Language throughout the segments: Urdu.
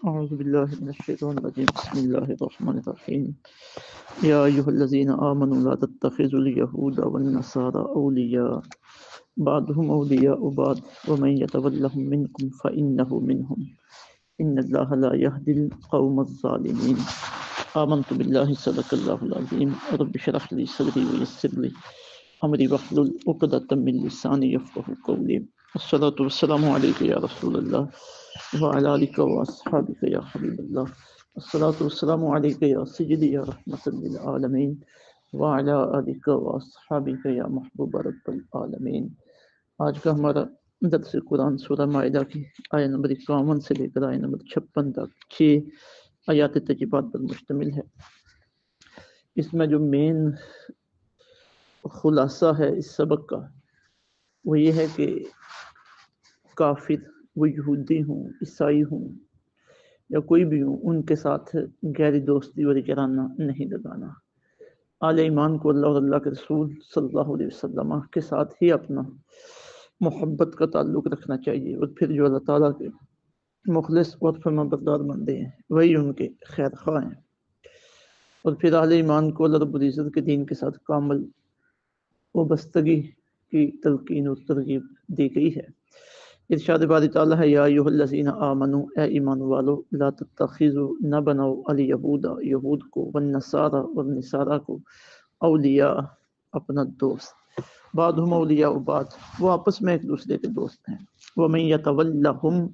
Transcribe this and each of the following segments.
أعوذ بالله من الشيطان الرجيم بسم الله الرحمن الرحيم يا أيها الذين آمنوا لا تتخذوا اليهود والنصارى أولياء بعضهم أولياء بعض ومن يتولهم منكم فإنه منهم إن الله لا يهدي القوم الظالمين آمنت بالله صدق الله العظيم رب اشرح لي صدري ويسر لي أمري واحلل عقدة من لساني يفقهوا قولي الصلاة والسلام عليك يا رسول الله وعلى آلك وأصحابك يا حبيب الله الصلاة والسلام عليك يا سيدي يا رحمة للعالمين وعلى آلك وأصحابك يا محبوب رب العالمین۔ آج کا ہمارا درس قرآن سورہ مائدہ کی آیت نمبر 51 سے لے کر آیت نمبر 56 تک 6 آیات تجیبات پر مشتمل ہے۔ اس میں جو مین خلاصہ ہے اس سبق کا وہ یہ ہے کہ کافر، وہ یہودی ہوں، عیسائی ہوں یا کوئی بھی ہوں، ان کے ساتھ گہری دوستی اور اقرانہ نہیں لگانا۔ اہل ایمان کو اللہ اور اللہ کے رسول صلی اللہ علیہ وسلم کے ساتھ ہی اپنا محبت کا تعلق رکھنا چاہیے، اور پھر جو اللہ تعالیٰ کے مخلص اور فرمانبردار بندے ہیں وہی ان کے خیر خواہ ہیں۔ اور پھر اہل ایمان کو اللہ رب العزت کے دین کے ساتھ کامل وابستگی کی تلقین اور ترغیب دی گئی ہے۔ ارشاد باری تعالیٰ ہے، یا ایھا الذین آمنو، اے ایمان والو، لا تتخذوا، نہ بناؤ، الیہود، یہود کو، والنصارى، اور نصارہ کو، اولیاء، اپنا دوست، بعضهم اولیاء بعض، وہ آپس میں ایک دوسرے کے دوست ہیں، ومن یتولہم،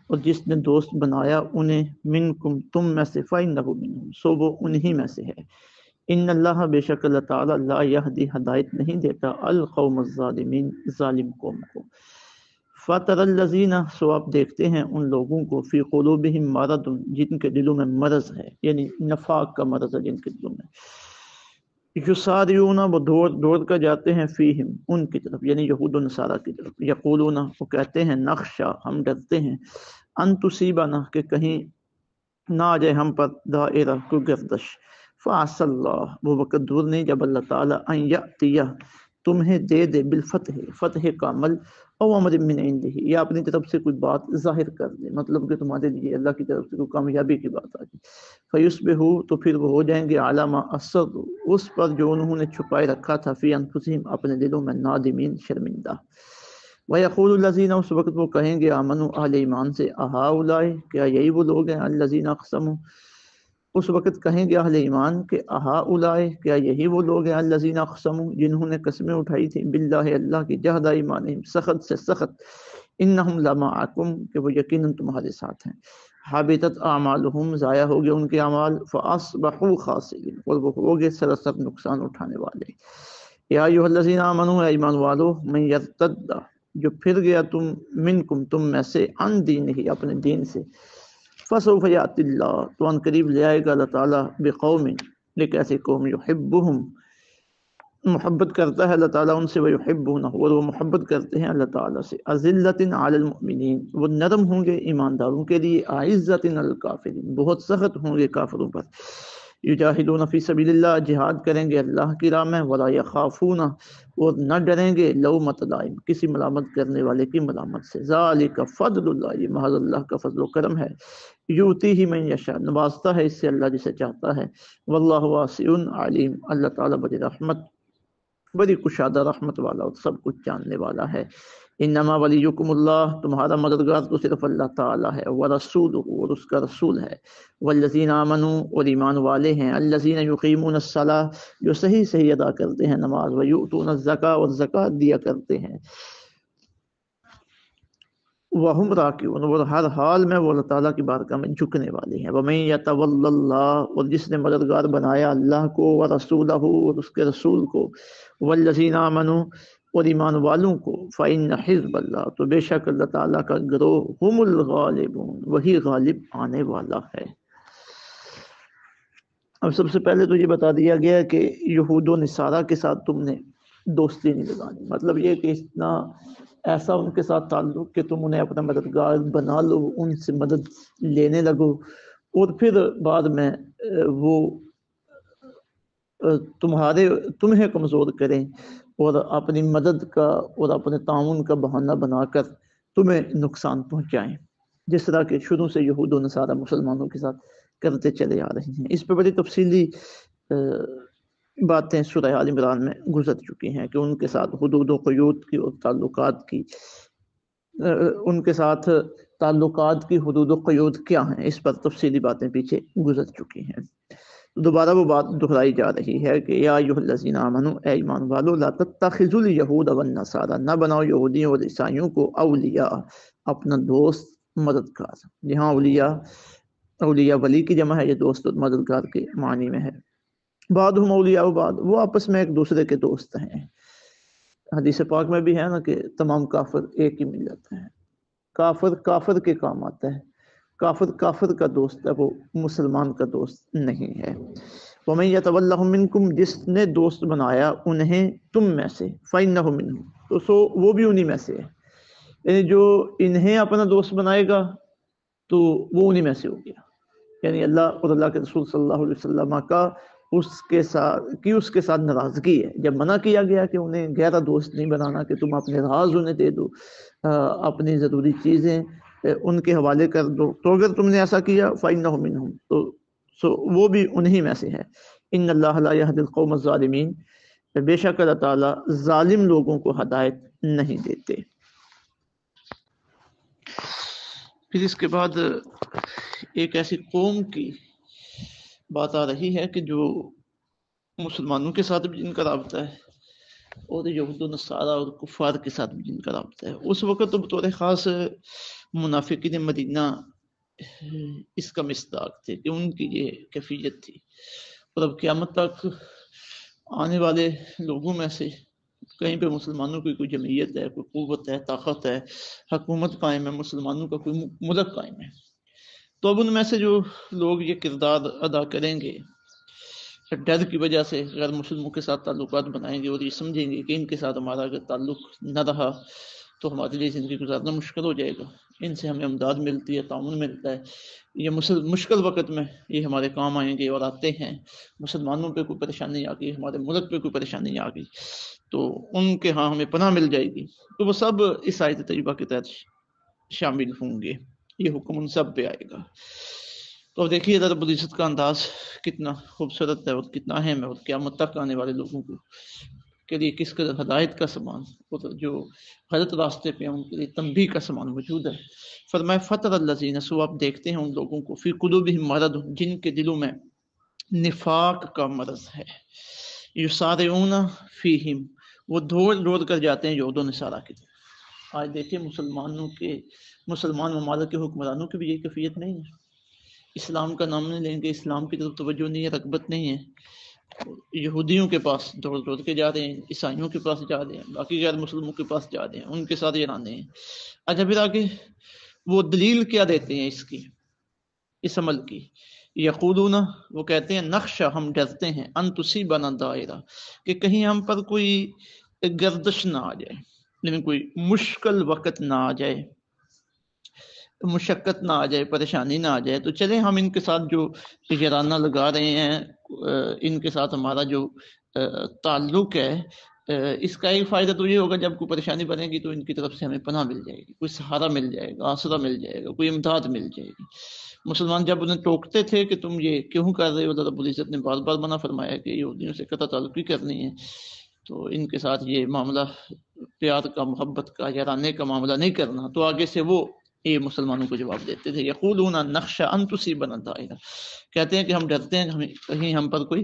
اور جس نے دوست بنایا انہیں، منکم، تم میں سے، فإنہ منہم، سو وہ انہی میں سے ہے۔ ان اللہ، بے شک اللہ تعالیٰ، لا یہدی، ہدایت نہیں دیتا، القوم الظالمین، ظالم قوم کو۔ فَتَرَ الَّذِينَ، سو آپ دیکھتے ہیں ان لوگوں کو، فی قلوبہم مرض، جن کے دلوں میں مرض ہے، یعنی نفاق کا مرض ہے جن کے دلوں میں، یسارعون، وہ دوڑ کر جاتے ہیں، فیہم، ان کی طرف، یعنی یہود و نصارہ کی طرف، یقولون، وہ کہتے ہیں، نخشا، ہم ڈرتے ہیں، ان تصیبنا، کہ کہیں نہ آ جائے ہم پر، دائرہ، کوئی گردش، فعسى اللہ، وہ وقت دور نہیں جب اللہ تعالیٰ، ان یأتیہ، تمہیں دے دے، بالفتح، فتح کامل، او امر من عنده، یا اپنی طرف سے کوئی بات ظاہر کر دے، مطلب کہ تمہارے لیے اللہ کی طرف سے کوئی کامیابی کی بات آ جائے، فیصبحوا، تو پھر وہ ہو جائیں گے، علی ما اصروا، اس پر جو انہوں نے چھپائے رکھا تھا، فی انفسہم، اپنے دلوں میں، نادمین، شرمندہ۔ وَيَقُولُ الَّذِينَ، اس وقت وہ کہیں گے، آمنوا، اہل ایمان سے، اہؤلاء، کیا یہی وہ لوگ ہیں، الذین اقسموا، اس وقت کہیں گے اہل ایمان کہ اہؤلاء، کیا یہی وہ لوگ ہیں، الذین اقسموا، جنہوں نے قسمیں اٹھائی تھی، باللہ، اللہ کی، جہد ایمانہم، سخت سے سخت، انہم لمعکم، کہ وہ یقیناً تمہارے ساتھ ہیں، حبطت اعمالہم، ضائع ہو گئے ان کے اعمال، فاصبحوا خاسرین، اور وہ ہو گئے سراسر نقصان اٹھانے والے۔ یا ایھا الذین آمنوا، اے ایمان والو، من یرتد، جو پھر گیا منکم، تم میں سے، عن دینہ، اپنے دین سے، فسوف یأتی اللہ، تو ان قریب لے آئے گا اللہ تعالیٰ، بقوم، ایک ایسی قوم، یحبہم، محبت کرتا ہے اللہ تعالیٰ ان سے، ویحبونہ، اور وہ محبت کرتے ہیں اللہ تعالیٰ سے، اذلۃ علی المؤمنین، وہ نرم ہوں گے ایمانداروں کے لیے، اعزۃ علی الکافرین، بہت سخت ہوں گے کافروں پر، یجاہدون فی سبیل اللہ، جہاد کریں گے اللہ کی راہ میں، ولا یخافون، اور نہ ڈریں گے، لومۃ لائم، کسی ملامت کرنے والے کی ملامت سے، ذالک فضل اللہ، یہ محض اللہ کا فضل و کرم ہے، یؤتیہ من یشاء، نوازتا ہے اس سے اللہ جسے چاہتا ہے، واللہ واسع علیم، اللہ تعالیٰ بڑی رحمت، بڑی کشادہ رحمت والا اور سب کچھ جاننے والا ہے۔ انما ولیکم اللہ، تمہارا مددگار تو صرف اللہ تعالیٰ ہے، ورسولہ، اور اس کا رسول ہے، والذین آمنوا، اور ایمان والے ہیں، الذین یقیمون الصلاۃ، جو صحیح صحیح ادا کرتے ہیں نماز، ویؤتون الزکاۃ، اور زکوٰۃ دیا کرتے ہیں، وہم راکعون، اور ہر حال میں وہ اللہ تعالیٰ کی بارگاہ میں جھکنے والے ہیں، ومن یتول اللہ، اور جس نے مددگار بنایا اللہ کو، ورسولہ، اور اس کے رسول کو، والذین آمنوا، اور ایمان والوں کو، فإن حزب اللہ، تو بے شک اللہ تعالیٰ کا گروہ، ہم الغالبون، وہی غالب آنے والا ہے۔ اب سب سے پہلے تو یہ بتا دیا گیا کہ یہود و نصارہ کے ساتھ تم نے دوستی نہیں لگانی، مطلب یہ کہ اتنا ایسا ان کے ساتھ تعلق کہ تم انہیں اپنا مددگار بنا لو، ان سے مدد لینے لگو، اور پھر بعد میں وہ تمہیں کمزور کریں، اور اپنی مدد کا اور اپنے تعاون کا بہانہ بنا کر تمہیں نقصان پہنچائیں۔ جس طرح کہ شروع سے یہود و نصارہ مسلمانوں کے ساتھ کرتے چلے آ رہے ہیں۔ اس پہ بڑی تفصیلی باتیں سورہ آل عمران میں گزر چکی ہیں کہ ان کے ساتھ حدود و قیود کی اور تعلقات کی، ان کے ساتھ تعلقات کی حدود و قیود کیا ہیں، اس پر تفصیلی باتیں پیچھے گزر چکی ہیں۔ دوبارہ وہ بات دہرائی جا رہی ہے کہ یا ایھا الذین آمنوا، اے ایمان والو، لا تتخذوا الیہود والنصارى، نہ بناؤ یہودیوں اور عیسائیوں کو اولیاء، اپنا دوست مددگار۔ یہاں اولیاء ولی کی جمع ہے، یہ دوست اور مددگار کے معنی میں ہے۔ بعضهم اولیاء بعض، وہ آپس میں ایک دوسرے کے دوست ہیں۔ حدیث پاک میں بھی ہے نا کہ تمام کافر ایک ہی ملت ہیں، کافر کافر کے کام آتا ہے، کافر کافر کا دوست ہے، وہ مسلمان کا دوست نہیں ہے۔ وَمَن يَتَوَلَّهُم مِّنكُم، جس نے دوست بنایا انہیں تم میں سے، فَإِنَّهُ مِنْهُمْ، تو وہ بھی انہی میں سے ہے، یعنی جو انہیں اپنا دوست بنائے گا تو وہ انہی میں سے ہو گیا، یعنی اللہ اور اللہ کے رسول صلی اللہ علیہ وسلم کا اس کے ساتھ ناراضگی ہے۔ جب منع کیا گیا کہ انہیں گہرا دوست نہیں بنانا، کہ تم اپنے راز انہیں دے دو، اپنی ضروری چیزیں ان کے حوالے کر دو، تو اگر تم نے ایسا کیا فَإِنَّهُ مِنْهُمْ، تو وہ بھی انہی میں سے ہے۔ ان اللہ لا يهدي القوم الظالمین، بے شک اللہ تعالیٰ ظالم لوگوں کو ہدایت نہیں دیتے۔ پھر اس کے بعد ایک ایسی قوم کی بات آ رہی ہے کہ جو مسلمانوں کے ساتھ بھی جن کا رابطہ ہے اور یہود و نصارہ اور کفار کے ساتھ بھی جن کا رابطہ ہے۔ اس وقت تو بطور خاص منافقین مدینہ اس کا مصداق تھے کہ ان کی یہ کیفیت تھی، اور اب قیامت تک آنے والے لوگوں میں سے کہیں پہ مسلمانوں کی کوئی جمعیت ہے، کوئی قوت ہے، طاقت ہے، حکومت قائم ہے، مسلمانوں کا کوئی ملک قائم ہے، تو اب ان میں سے جو لوگ یہ کردار ادا کریں گے، ڈر کی وجہ سے غیر مسلموں کے ساتھ تعلقات بنائیں گے اور یہ سمجھیں گے کہ ان کے ساتھ ہمارا اگر تعلق نہ رہا تو ہمارے لیے زندگی گزارنا مشکل ہو جائے گا، ان سے ہمیں امداد ملتی ہے، تعاون ملتا ہے، یہ مشکل وقت میں یہ ہمارے کام آئیں گے اور آتے ہیں۔ مسلمانوں پہ کوئی پریشانی آ گئی، ہمارے ملک پہ کوئی پریشانی آ گئی تو ان کے ہاں ہمیں پناہ مل جائے گی، تو وہ سب اس آیت طیبہ کے تحت شامل ہوں گے، یہ حکم ان سب پہ آئے گا۔ تو اب دیکھیے رب العزت کا انداز کتنا خوبصورت ہے اور کتنا اہم ہے، اور قیامت تک آنے والے لوگوں کو کے لیے کس قدر ہدایت کا سامان اور جو غلط راستے پہ ہیں ان کے لیے تنبیہ کا سامان موجود ہے۔ فرمائے فطر الذین، سو آپ دیکھتے ہیں ان لوگوں کو، فی قلوبہم مرض، جن کے دلوں میں نفاق کا مرض ہے، یسارعون فیہم، وہ دوڑ کر جاتے ہیں یہود و نصارہ کی طرف۔ آج دیکھیں مسلمان ممالک کے حکمرانوں کی بھی یہ کیفیت نہیں ہے، اسلام کا نام نہیں لیں گے، اسلام کی طرف توجہ نہیں ہے، رغبت نہیں ہے، یہودیوں کے پاس دوڑ کے جا رہے ہیں، عیسائیوں کے پاس جا رہے ہیں، باقی غیر مسلموں کے پاس جا رہے ہیں، ان کے ساتھ یہ رانے ہیں۔ اچھا پھر آگے وہ دلیل کیا دیتے ہیں اس عمل کی، یقولون، وہ کہتے ہیں، نخشى، ہم ڈرتے ہیں، ان تصیبنا دائرہ، کہ کہیں ہم پر کوئی گردش نہ آ جائے، لیکن کوئی مشکل وقت نہ آ جائے، مشقت نہ آ جائے، پریشانی نہ آ جائے، تو چلیں ہم ان کے ساتھ جو یارانہ لگا رہے ہیں، ان کے ساتھ ہمارا جو تعلق ہے، اس کا ایک فائدہ تو یہ ہوگا جب کوئی پریشانی بنے گی تو ان کی طرف سے ہمیں پناہ مل جائے گی، کوئی سہارا مل جائے گا، آسرا مل جائے گا، کوئی امداد مل جائے گی۔ مسلمان جب انہیں ٹوکتے تھے کہ تم یہ کیوں کر رہے ہو، رب العزت نے بار بار منع فرمایا کہ یہودیوں سے قطع تعلقی کرنی ہے، تو ان کے ساتھ یہ معاملہ پیار کا، محبت کا، یارانے کا معاملہ نہیں کرنا، تو آگے سے وہ یہ مسلمانوں کو جواب دیتے تھے، یقولون نخشى ان تصیبنا دائرہ، کہتے ہیں کہ ہم ڈرتے ہیں کہ کہیں ہم پر کوئی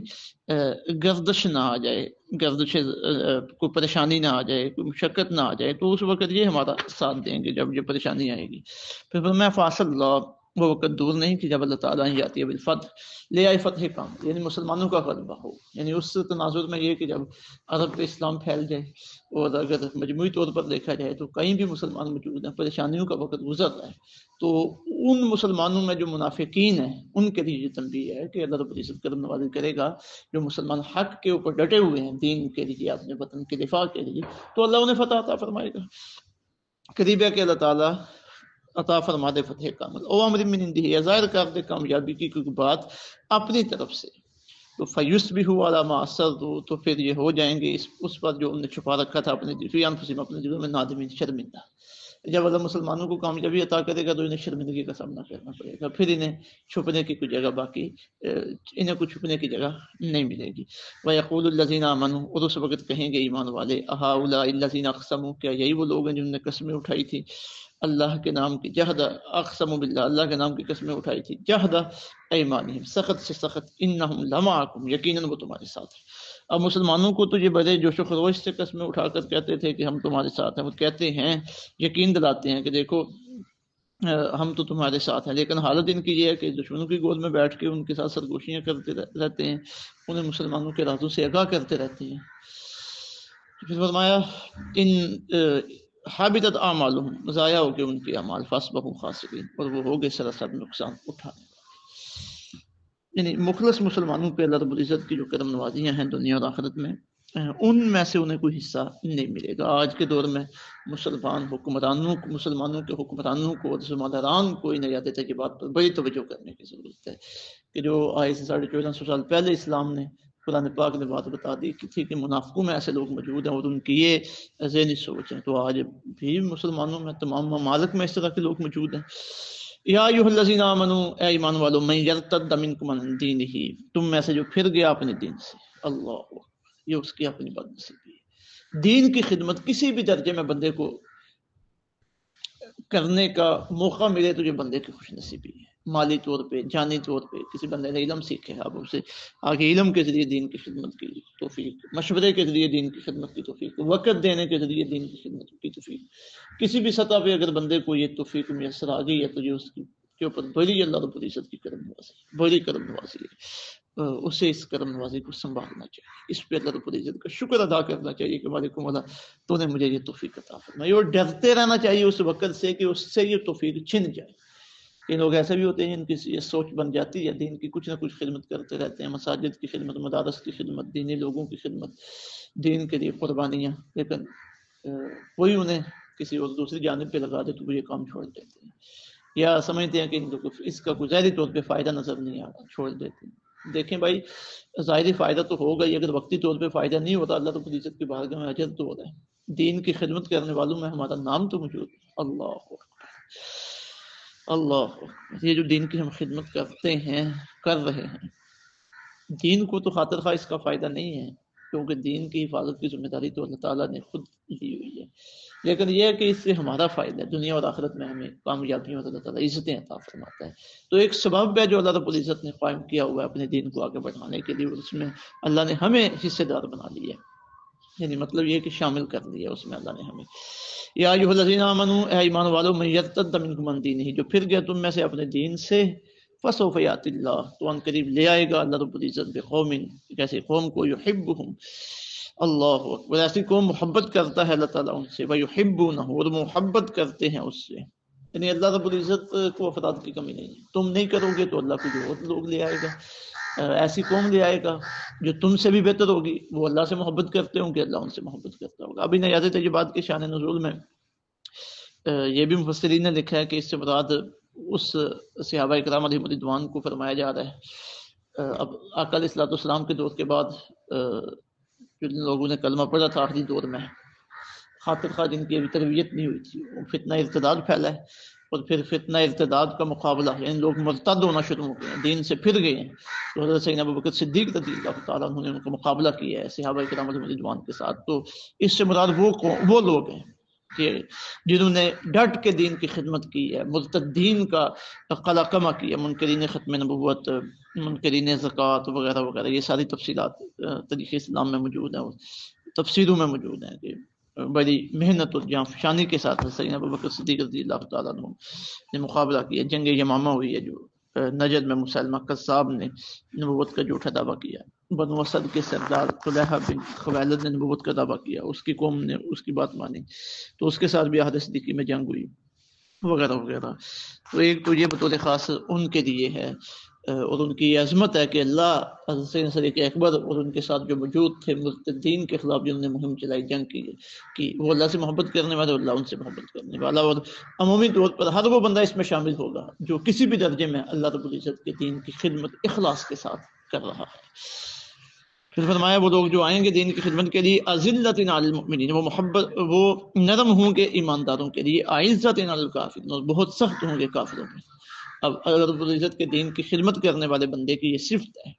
گردش نہ آ جائے، گردش کوئی پریشانی نہ آ جائے، کوئی مشقت نہ آ جائے، تو اس وقت یہ ہمارا ساتھ دیں گے جب یہ پریشانی آئے گی۔ پھر فرمایا فاصل اللہ، وہ وقت دور نہیں کہ جب اللہ تعالیٰ جاتی ہے بالفتح، لے آئے فتح کام، یعنی مسلمانوں کا غلبہ ہو، یعنی اس تناظر میں یہ کہ جب عرب پہ اسلام پھیل جائے، اور اگر مجموعی طور پر دیکھا جائے تو کہیں بھی مسلمان موجود ہیں، پریشانیوں کا وقت گزر رہا ہے، تو ان مسلمانوں میں جو منافقین ہیں ان کے لیے یہ تنبیہ ہے کہ اللہ رب العزت کرم نوازی کرے گا، جو مسلمان حق کے اوپر ڈٹے ہوئے ہیں، دین کے لیے، اپنے وطن کے دفاع کے لیے، تو اللہ انہیں فتح عطا فرمائے گا۔ قریب ہے کہ اللہ تعالیٰ عطا فرما دے فتح کامل، او امر من عنده، یا ظاہر کر دے کامیابی کی کوئی بات اپنی طرف سے، تو فیصبحوا علی ما اسروا، تو پھر یہ ہو جائیں گے اس پر جو انہوں نے چھپا رکھا تھا اپنے فی انفسہم، اپنے دلوں میں، نادمین، شرمندہ۔ جب اللہ مسلمانوں کو کامیابی عطا کرے گا تو انہیں شرمندگی کا سامنا کرنا پڑے گا، پھر انہیں چھپنے کی کوئی جگہ باقی انہیں کوئی چھپنے کی جگہ نہیں ملے گی۔ وَيَقُولُ الَّذِينَ آمَنُوا، اور اس وقت کہیں گے ایمان والے، أَهَٰؤُلَاءِ الَّذِينَ أَقْسَمُوا، کیا یہی وہ لوگ ہیں جنہوں نے قسمیں اٹھائی تھی اللہ کے نام کی، جہد اقسموا باللہ، اللہ کے نام کی قسمیں اٹھائی تھی، جہد ایمانہم، سخت سے سخت، انہم لمعکم، یقیناً وہ تمہارے ساتھ ہیں۔ اب مسلمانوں کو تو یہ بڑے جوش و خروش سے قسمیں اٹھا کر کہتے تھے کہ ہم تمہارے ساتھ ہیں، وہ کہتے ہیں، یقین دلاتے ہیں کہ دیکھو ہم تو تمہارے ساتھ ہیں، لیکن حالت ان کی یہ ہے کہ دشمنوں کی گود میں بیٹھ کے ان کے ساتھ سرگوشیاں کرتے رہتے ہیں، انہیں مسلمانوں کے رازوں سے آگاہ کرتے رہتے ہیں۔ پھر فرمایا ان حابطت اعمالہم، ضائع ہو گئے ان کے اعمال، فاصبحوا خاسرین، اور وہ ہو گئے سراسر نقصان اٹھانے والے۔ یعنی مخلص مسلمانوں پہ اللہ رب العزت کی جو کرم نوازیاں ہیں دنیا اور آخرت میں، ان میں سے انہیں کوئی حصہ نہیں ملے گا۔ آج کے دور میں مسلمانوں کے حکمرانوں کو اور ذمہ داران کو ان حیات طیبات پر بڑی توجہ کرنے کی ضرورت ہے کہ جو آج سے 1450 سال پہلے اسلام نے، قرآن پاک نے بات بتا دی کہ تھی کہ منافقوں میں ایسے لوگ موجود ہیں اور ان کی یہ ذہنی سوچ ہے، تو آج بھی مسلمانوں میں تمام ممالک میں اس طرح کے لوگ موجود ہیں۔ یا ایھا الذین آمنوا، اے ایمان والو، من یرتد منکم عن دینہ، تم میں سے جو پھر گیا اپنے دین سے، اللہ، یہ اس کی اپنی بد نصیبی ہے۔ دین کی خدمت کسی بھی درجے میں بندے کو کرنے کا موقع ملے تو یہ بندے کی خوش نصیبی ہے، مالی طور پہ، جانی طور پہ۔ کسی بندے نے علم سیکھے، اب اسے آگے علم کے ذریعے دین کی خدمت کی توفیق، مشورے کے ذریعے دین کی خدمت کی توفیق، وقت دینے کے ذریعے دین کی خدمت کی توفیق، کسی بھی سطح پہ اگر بندے کو یہ توفیق میسر آ گئی ہے تو یہ اس کے اوپر بڑی اللہ رب العزت کی کرم نوازی، بڑی کرم نوازی ہے۔ اسے اس کرم نوازی کو سنبھالنا چاہیے، اس پہ اللہ رب العزت کا شکر ادا کرنا چاہیے کہ مالک مولا تو نے مجھے یہ توفیق عطا فرمائی، اور ڈرتے رہنا چاہیے اس وقت سے کہ اس سے یہ توفیق چھن جائے۔ یہ لوگ ایسے بھی ہوتے ہیں جن کی یہ سوچ بن جاتی ہے، دین کی کچھ نہ کچھ خدمت کرتے رہتے ہیں، مساجد کی خدمت، مدارس کی خدمت، دینی لوگوں کی خدمت، دین کے لیے قربانیاں، لیکن وہی انہیں کسی اور دوسری جانب پہ لگا دے تو وہ یہ کام چھوڑ دیتے ہیں، یا سمجھتے ہیں کہ ان کو اس کا کوئی ظاہری طور پہ فائدہ نظر نہیں آ رہا، چھوڑ دیتے ہیں۔ دیکھیں بھائی، ظاہری فائدہ تو ہوگا ہی، اگر وقتی طور پہ فائدہ نہیں ہوتا، اللہ رب العزت کی بارگاہ میں اجر تو ہو رہا ہے۔ دین کی خدمت کرنے والوں میں ہمارا نام تو موجود ہے۔ اللہ اکبر، اللہ اکبر، یہ جو دین کی ہم خدمت کرتے ہیں، کر رہے ہیں، دین کو تو خاطر خواہ اس کا فائدہ نہیں ہے، کیونکہ دین کی حفاظت کی ذمہ داری تو اللہ تعالیٰ نے خود لی ہوئی ہے، لیکن یہ ہے کہ اس سے ہمارا فائدہ ہے، دنیا اور آخرت میں ہمیں کامیابیوں اور اللہ تعالیٰ عزتیں عطا فرماتا ہے۔ تو ایک سبب ہے جو اللہ رب العزت نے قائم کیا ہوا ہے اپنے دین کو آگے بڑھانے کے لیے، اور اس میں اللہ نے ہمیں حصے دار بنا لیا ہے، یعنی مطلب یہ کہ شامل کر لیا اس میں اللہ نے ہمیں۔ یا ایھا الذین آمنوا، اے ایمان والو، من یرتد منکم عن دینہ، جو پھر گیا تم میں سے اپنے دین سے، فسوف یأتی اللہ، تو ان قریب لے آئے گا اللہ رب العزت بقوم، کیسے قوم کو، یحبہم، اللہ اکبر، ایسی قوم محبت کرتا ہے اللہ تعالیٰ ان سے، ویحبونہ، اور محبت کرتے ہیں اس سے، یعنی اللہ رب العزت کو افراد کی کمی نہیں ہے، تم نہیں کرو گے تو اللہ کو جو اور لوگ لے آئے گا، ایسی قوم لے آئے گا جو تم سے بھی بہتر ہوگی، وہ اللہ سے محبت کرتے ہوں گے، اللہ ان سے محبت کرتا ہوگا۔ اب ان حیات طیبات کے شان نزول میں یہ بھی مفسرین نے لکھا ہے کہ اس سے مراد اس صحابہ کرام علیہم رضوان کو فرمایا جا رہا ہے۔ اب آقا علیہ الصلوۃ والسلام کے دور کے بعد جن لوگوں نے کلمہ پڑھا تھا آخری دور میں، خاطر خواہ جن کی ابھی تربیت نہیں ہوئی تھی، وہ فتنہ ارتداد پھیلا ہے، اور پھر فتنہ ارتداد کا مقابلہ، یعنی لوگ مرتد ہونا شروع ہو گئے ہیں، دین سے پھر گئے ہیں، تو حضرت سیدنا ابوبکر صدیق رضی اللہ تعالیٰ عنہ نے ان کا مقابلہ کیا ہے صحابہ کرام علیہم رضوان کے ساتھ۔ تو اس سے مراد وہ لوگ ہیں کہ جنہوں نے ڈٹ کے دین کی خدمت کی ہے، مرتدین کا قلقمہ کیا، منکرین ختم نبوت، منکرین زکوٰۃ وغیرہ وغیرہ، یہ ساری تفصیلات تاریخ اسلام میں موجود ہیں، تفسیروں میں موجود ہیں کہ بڑی محنت اور جانفشانی کے ساتھ سیدنا ابوبکر صدیق رضی اللہ تعالیٰ عنہ نے مقابلہ کیا۔ جنگ یمامہ ہوئی ہے جو نجد میں مسلمہ قذاب نے نبوت کا جھوٹا دعویٰ کیا، بنو اسد کے سردار طلحہ بن خویلد نے نبوت کا دعویٰ کیا، اس کی قوم نے اس کی بات مانی، تو اس کے ساتھ بھی عہد صدیقی میں جنگ ہوئی وغیرہ وغیرہ۔ تو ایک تو یہ بطور خاص ان کے لیے ہے، اور ان کی یہ عظمت ہے کہ اللہ حضرت سیدنا صدیق اکبر اور ان کے ساتھ جو موجود تھے مرتدین کے خلاف جنہوں نے مہم چلائی، جنگ کی، وہ اللہ سے محبت کرنے والے، اللہ ان سے محبت کرنے والا، اور عمومی طور پر ہر وہ بندہ اس میں شامل ہوگا جو کسی بھی درجے میں اللہ رب العزت کے دین کی خدمت اخلاص کے ساتھ کر رہا ہے۔ پھر فرمایا وہ لوگ جو آئیں گے دین کی خدمت کے لیے اذلۃ علی المؤمنین، وہ نرم ہوں گے ایمانداروں کے لیے، اعزۃ علی الکافرین، بہت سخت ہوں گے کافروں میں۔ اب اللہ رب العزت کے دین کی خدمت کرنے والے بندے کی یہ صفت ہے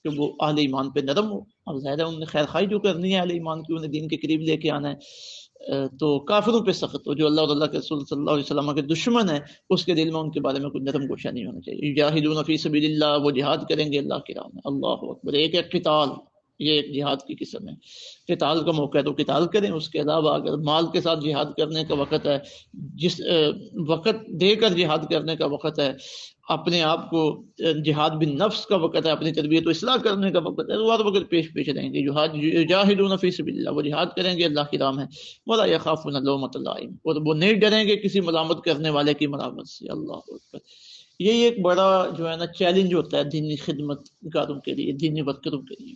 کہ وہ اہل ایمان پہ نرم ہو۔ اب ظاہر ہے انہوں نے خیر خواہی جو کرنی ہے اہل ایمان کی، انہیں دین کے قریب لے کے آنا ہے، تو کافروں پہ سخت ہو۔ جو اللہ اور اللہ کے رسول صلی اللہ علیہ وسلم کے دشمن ہے، اس کے دل میں ان کے بارے میں کوئی نرم گوشہ نہیں ہونا چاہیے۔ یجاہدون فی سبیل اللہ، وہ جہاد کریں گے اللہ کی راہ میں۔ اللہ اکبر، ایک ہے قتال، یہ ایک جہاد کی قسم ہے۔ قتال کا موقع ہے تو قتال کریں، اس کے علاوہ اگر مال کے ساتھ جہاد کرنے کا وقت ہے، جس وقت دے کر جہاد کرنے کا وقت ہے، اپنے آپ کو جہاد بن نفس کا وقت ہے، اپنی تربیت و اصلاح کرنے کا وقت ہے، وہ وقت پیش پیش رہیں گے۔ یجاہدون فی سبیل اللہ، وہ جہاد کریں گے اللہ کی راہ میں۔ ولا یخافون لومۃ لائم، اور وہ نہیں ڈریں گے کسی ملامت کرنے والے کی ملامت سے۔ اللہ اکبر، یہی ایک بڑا جو ہے نا چیلنج ہوتا ہے دینی خدمت گاروں کے لیے، دینی ورکروں کے لیے،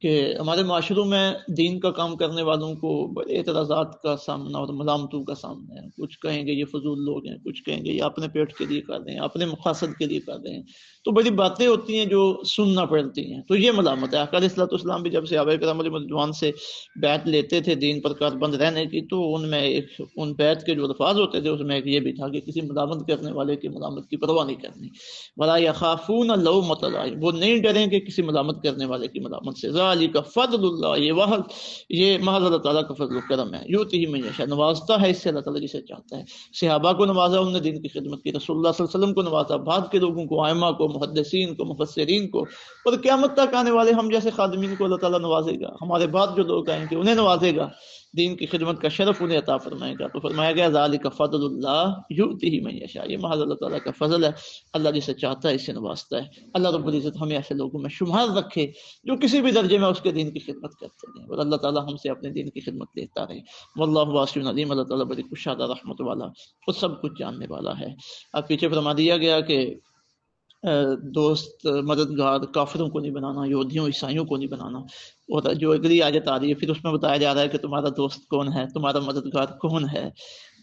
کہ ہمارے معاشروں میں دین کا کام کرنے والوں کو بڑے اعتراضات کا سامنا اور ملامتوں کا سامنا ہے۔ کچھ کہیں گے یہ فضول لوگ ہیں، کچھ کہیں گے یہ اپنے پیٹ کے لیے کر رہے ہیں، اپنے مقاصد کے لیے کر رہے ہیں، تو بڑی باتیں ہوتی ہیں جو سننا پڑتی ہیں، تو یہ ملامت ہے۔ آقا علیہ الصلوۃ والسلام بھی جب صحابہ کرام رضوان سے بیعت لیتے تھے دین پر کاربند رہنے کی، تو ان میں ایک ان بیعت کے جو الفاظ ہوتے تھے اس میں ایک یہ بھی تھا کہ کسی ملامت کرنے والے کی ملامت کی پرواہ نہیں کرنی۔ ولا یخافون لومۃ لائم، وہ نہیں ڈریں گے کسی ملامت کرنے والے کی ملامت سے۔ ذالک فضل اللہ، یہ محض اللہ تعالیٰ کا فضل و کرم ہے۔ یؤتیہ من یشاء، نوازتا ہے اس سے اللہ تعالیٰ جسے چاہتا ہے۔ صحابہ کو نوازا انہوں نے دین کی خدمت کی، رسول اللہ صلی اللہ علیہ وسلم کو نوازا، بعد کے لوگوں کو، ائمہ کو، محدثین کو، مفسرین کو، اور قیامت تک آنے والے ہم جیسے خادمین کو اللہ تعالیٰ نوازے گا۔ ہمارے بعد جو لوگ آئیں گے انہیں نوازے گا، دین کی خدمت کا شرف انہیں عطا فرمائے گا۔ تو فرمایا گیا ذالک فضل اللہ یؤتیہ من یشاء، یہ محض اللہ تعالیٰ کا فضل ہے، اللہ جسے چاہتا ہے اس سے نوازتا ہے۔ اللہ رب العزت ہمیں ایسے لوگوں میں شمار رکھے جو کسی بھی درجے میں اس کے دین کی خدمت کرتے ہیں، اور اللہ تعالیٰ ہم سے اپنے دین کی خدمت لیتا رہے۔ واللہ واسع علیم، اللہ تعالیٰ بڑی کشادہ رحمت والا اور سب کچھ جاننے والا ہے۔ اب پیچھے فرما دیا گیا کہ دوست مددگار کافروں کو نہیں بنانا، یہودیوں عیسائیوں کو نہیں بنانا، اور جو اگلی آیت آ رہی ہے پھر اس میں بتایا جا رہا ہے کہ تمہارا دوست کون ہے، تمہارا مددگار کون ہے۔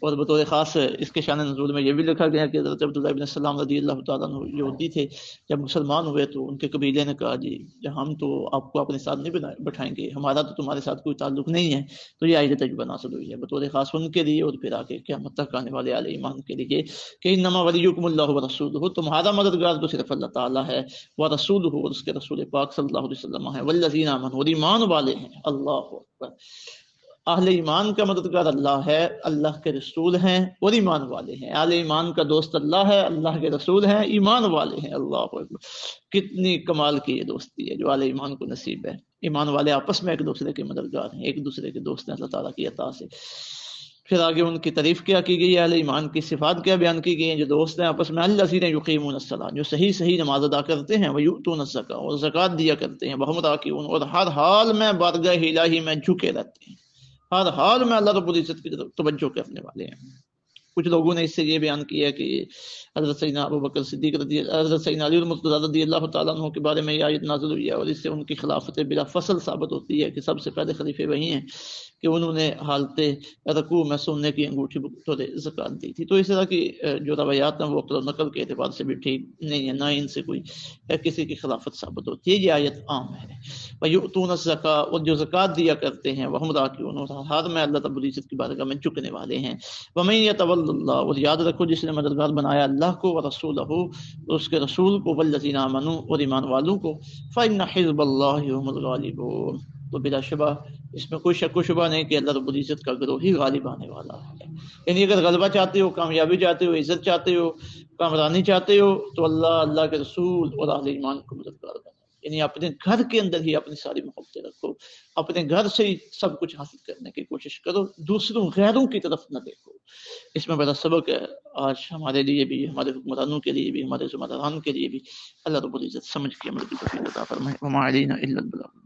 اور بطور خاص اس کے شان نزول میں یہ بھی لکھا گیا کہ حضرت عبداللہ ابن السلام رضی اللہ تعالیٰ عنہ یہودی تھے، جب مسلمان ہوئے تو ان کے قبیلے نے کہا جی ہم تو آپ کو اپنے ساتھ نہیں بٹھائیں گے، ہمارا تو تمہارے ساتھ کوئی تعلق نہیں ہے۔ تو یہ آیت تجربہ نازل ہوئی ہے بطور خاص ان کے لیے، اور پھر آگے قیامت تک آنے والے اہل ایمان کے لیے کہ انما ولیکم اللہ ورسولہ، تمہارا مددگار تو صرف اللہ تعالیٰ ہے، ورسولہ، اور اس کے رسول پاک صلی اللہ علیہ وسلم ہے، والذین آمنوا، اور ایمان والے ہیں۔ اللہ اکبر، اہل ایمان کا مددگار اللہ ہے، اللہ کے رسول ہیں اور ایمان والے ہیں۔ اہل ایمان کا دوست اللہ ہے، اللہ کے رسول ہیں، ایمان والے ہیں۔ اللہ اکبر، کتنی کمال کی یہ دوستی ہے جو اہل ایمان کو نصیب ہے۔ ایمان والے آپس میں ایک دوسرے کے مددگار ہیں، ایک دوسرے کے دوست ہیں اللہ تعالیٰ کی عطا سے۔ پھر آگے ان کی تعریف کیا کی گئی ہے، اہل ایمان کی صفات کیا بیان کی گئی ہیں جو دوست ہیں آپس میں۔ الذین یقیمون الصلاۃ، جو صحیح صحیح نماز ادا کرتے ہیں، ویؤتون الزکاۃ، اور زکوٰۃ دیا کرتے ہیں، وہم راکعون، اور ہر حال میں بارگاہ الہی میں جھکے رہتے ہیں، ہر حال میں اللہ رب العزت کی توجہ کرنے والے ہیں۔ کچھ لوگوں نے اس سے یہ بیان کیا کہ حضرت سیدنا ابو بکر صدیق حضرت سیدنا علی المرتضیٰ رضی اللہ تعالیٰ عنہ کے بارے میں یہ آیت نازل ہوئی ہے، اور اس سے ان کی خلافت بلا فصل ثابت ہوتی ہے کہ سب سے پہلے خلیفے وہی ہیں کہ انہوں نے حالت رکوع میں سونے کی انگوٹھی بطور زکوٰۃ دی تھی۔ تو اس طرح کی جو روایات ہیں وہ عقل و نقل کے اعتبار سے بھی ٹھیک نہیں ہے، نہ ان سے کوئی کسی کی خلافت ثابت ہوتی ہے۔ یہ آیت عام ہے۔ وَيُؤْتُونَ الزَّكَاةَ، اور جو زکوٰۃ دیا کرتے ہیں، وَهُمْ رَاكِعُونَ، ہاتھ میں اللہ رب العزت کی بارگاہ میں جھکنے والے ہیں۔ وَمَن يَتَوَلَّ اللَّهَ، اور یاد رکھو جس نے مددگار بنایا اللہ کو، وَرَسُولَهُ، اس کے رسول کو، وَالَّذِينَ آمَنُوا، اور ایمان والوں کو، فَإِنَّ حِزْبَ اللَّهِ هُمُ الْغَالِبُونَ، تو بلا شبہ اس میں کوئی شک و شبہ نہیں کہ اللہ رب العزت کا گروہ ہی غالب آنے والا ہے۔ یعنی اگر غلبہ چاہتے ہو، کامیابی چاہتے ہو، عزت چاہتے ہو، کامرانی چاہتے ہو، تو اللہ کے رسول اور اہل ایمان کو مددگار بناؤ۔ یعنی اپنے گھر کے اندر ہی اپنی ساری محبتیں رکھو، اپنے گھر سے ہی سب کچھ حاصل کرنے کی کوشش کرو، دوسروں غیروں کی طرف نہ دیکھو۔ اس میں بڑا سبق ہے آج ہمارے لیے بھی، ہمارے حکمرانوں کے لیے بھی، ہمارے ذمہ داران کے لیے بھی۔ اللہ رب العزت سمجھ کے عمل کی توفیق عطا فرمائے۔ وما علینا الا البلاغ۔